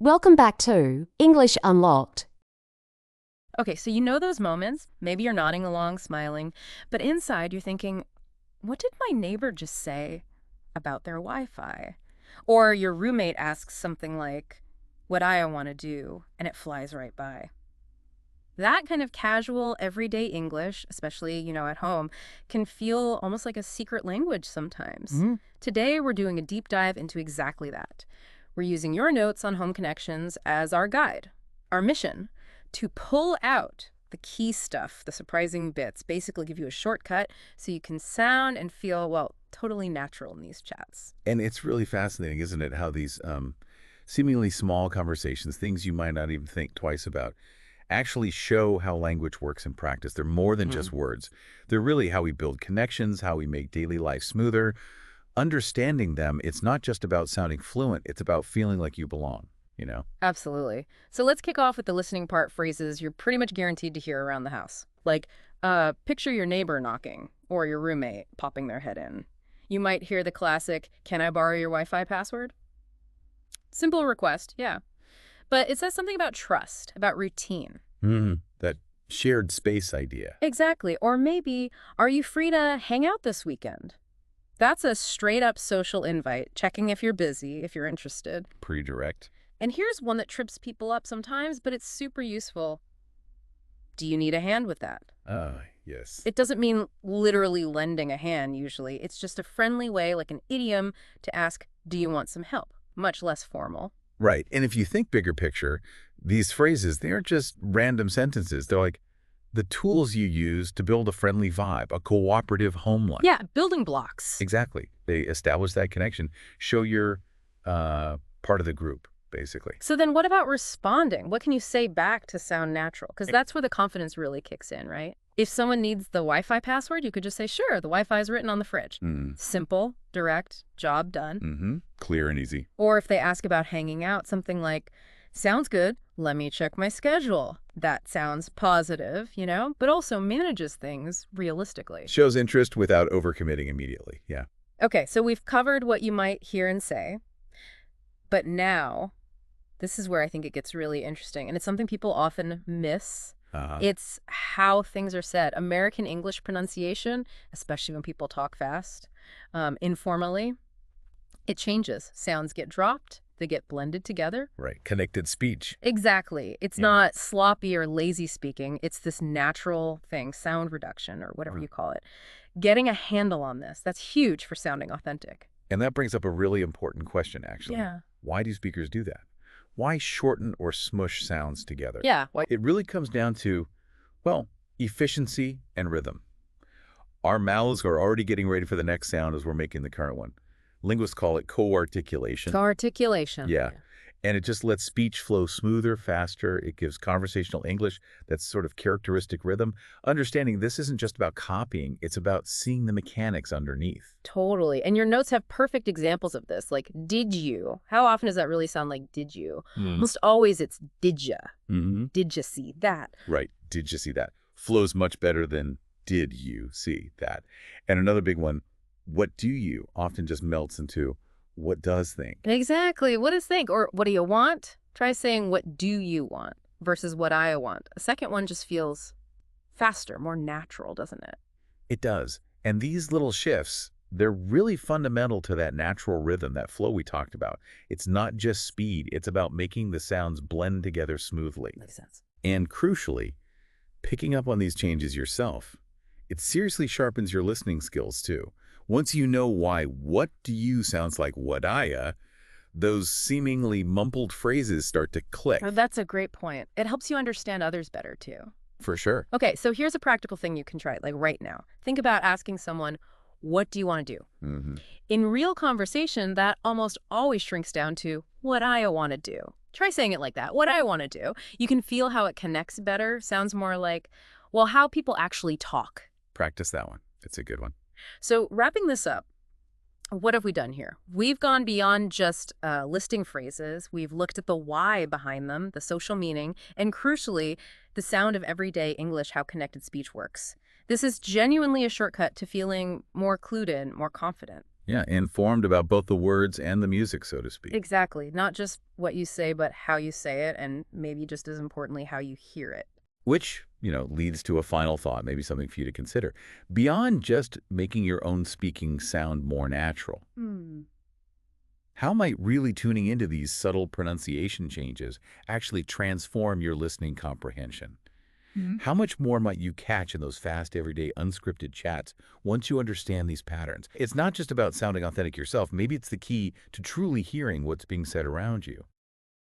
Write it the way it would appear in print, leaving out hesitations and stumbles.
Welcome back to English Unlocked. Okay, so you know those moments? Maybe you're nodding along, smiling, but inside you're thinking, what did my neighbor just say about their Wi-Fi? Or your roommate asks something like, what I want to do, and it flies right by. That kind of casual, everyday English, especially, at home, can feel almost like a secret language sometimes. Today, we're doing a deep dive into exactly that. We're using your notes on home connections as our guide, our mission, to pull out the key stuff, the surprising bits, basically give you a shortcut so you can sound and feel, well, totally natural in these chats. And it's really fascinating, isn't it, how these seemingly small conversations, things you might not even think twice about, actually show how language works in practice. They're more than just words. They're really how we build connections, how we make daily life smoother. Understanding them, it's not just about sounding fluent, it's about feeling like you belong. Absolutely. So let's kick off with the listening part phrases you're pretty much guaranteed to hear around the house. Like, picture your neighbor knocking or your roommate popping their head in. You might hear the classic, can I borrow your Wi-Fi password? Simple request, yeah. But it says something about trust, about routine. That shared space idea. Exactly. Or maybe, are you free to hang out this weekend? That's a straight-up social invite, checking if you're busy, if you're interested. Pretty direct. And here's one that trips people up sometimes, but it's super useful. Do you need a hand with that? Yes. It doesn't mean literally lending a hand, usually. It's just a friendly way, like an idiom, to ask, do you want some help? Much less formal. Right. And if you think bigger picture, these phrases, they aren't just random sentences. They're like the tools you use to build a friendly vibe, a cooperative home life. Yeah, building blocks. Exactly. They establish that connection, show you're part of the group, basically. So then what about responding? What can you say back to sound natural? Because that's where the confidence really kicks in, right? If someone needs the Wi-Fi password, you could just say, sure, the Wi-Fi is written on the fridge. Simple, direct, job done. Clear and easy. Or if they ask about hanging out, something like, sounds good, let me check my schedule. That sounds positive, but also manages things realistically. Shows interest without overcommitting immediately. Yeah. Okay, so we've covered what you might hear and say. But now, this is where I think it gets really interesting. And it's something people often miss. It's how things are said. American English pronunciation, especially when people talk fast, informally, it changes. Sounds get dropped. They get blended together. Right. Connected speech. Exactly. It's not sloppy or lazy speaking. It's this natural thing, sound reduction or whatever you call it. Getting a handle on this, that's huge for sounding authentic. And that brings up a really important question, actually. Yeah. Why do speakers do that? Why shorten or smush sounds together? Yeah. It really comes down to, well, efficiency and rhythm. Our mouths are already getting ready for the next sound as we're making the current one. Linguists call it co-articulation. Co-articulation. Yeah. And it just lets speech flow smoother, faster. It gives conversational English that sort of characteristic rhythm. Understanding this isn't just about copying. It's about seeing the mechanics underneath. Totally. And your notes have perfect examples of this, like, did you? How often does that really sound like did you? Almost always it's did ya. Did you see that? Right. Did you see that? Flows much better than did you see that? And another big one, what do you? Often just melts into what does think. Exactly. What does think? Or what do you want? Try saying what do you want versus what I want. A second one just feels faster, more natural, doesn't it? It does. And these little shifts, they're really fundamental to that natural rhythm, that flow we talked about. It's not just speed. It's about making the sounds blend together smoothly. Makes sense. And crucially, picking up on these changes yourself. It seriously sharpens your listening skills, too. Once you know why what do you sounds like what I, those seemingly mumbled phrases start to click. Oh, that's a great point. It helps you understand others better, too. For sure. Okay, so here's a practical thing you can try, like right now. Think about asking someone, what do you want to do? In real conversation, that almost always shrinks down to what I want to do. Try saying it like that, what I want to do. You can feel how it connects better. Sounds more like, well, how people actually talk. Practice that one. It's a good one. So wrapping this up, what have we done here? We've gone beyond just listing phrases. We've looked at the why behind them, the social meaning, and crucially, the sound of everyday English, how connected speech works. This is genuinely a shortcut to feeling more clued in, more confident. Yeah, informed about both the words and the music, so to speak. Exactly. Not just what you say, but how you say it, and maybe just as importantly, how you hear it. Which, leads to a final thought, maybe something for you to consider. Beyond just making your own speaking sound more natural, Hmm. how might really tuning into these subtle pronunciation changes actually transform your listening comprehension? How much more might you catch in those fast, everyday, unscripted chats once you understand these patterns? It's not just about sounding authentic yourself. Maybe it's the key to truly hearing what's being said around you.